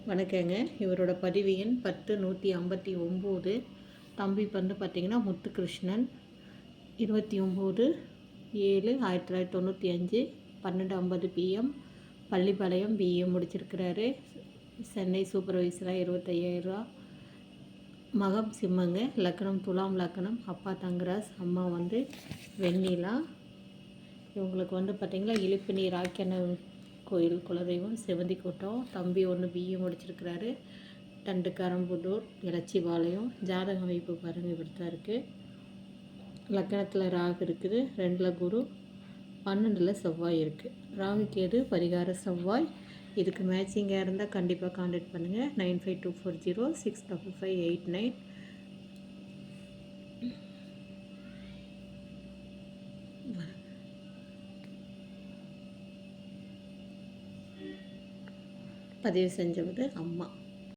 வணக்கங்க. இவரோட பதிவு எண் 10159. தம்பி வந்து பார்த்திங்கன்னா முத்துகிருஷ்ணன், 29/7/1995, 12:50 PM, பள்ளிப்பாளையம் BA முடிச்சிருக்கிறாரு. சென்னை சூப்பர்வைசராக 25,000. மகம் சிம்மங்க, லக்னம் துலாம் லக்னம். அப்பா தங்கராஜ், அம்மா வந்து வெண்ணிலா. இவங்களுக்கு வந்து பார்த்திங்கன்னா இழுப்பு நீர் ஆக்கின கோயில் குலதெய்வம் செவந்தி கூட்டம். தம்பி ஒன்று BA முடிச்சிருக்கிறாரு. தண்டுக்காரம்புதூர், இலச்சிபாளையம். ஜாதக அமைப்பு பாருங்கள் இப்படி தான் இருக்குது. லக்கணத்தில் ராகு இருக்குது, 2ல் குரு, 12ல் செவ்வாய் இருக்குது. ராகு கேது பரிகார செவ்வாய். இதுக்கு மேட்சிங்காக இருந்தால் கண்டிப்பாக கான்டாக்ட் பண்ணுங்கள். 9524065589. பதிவு செஞ்சது அம்மா.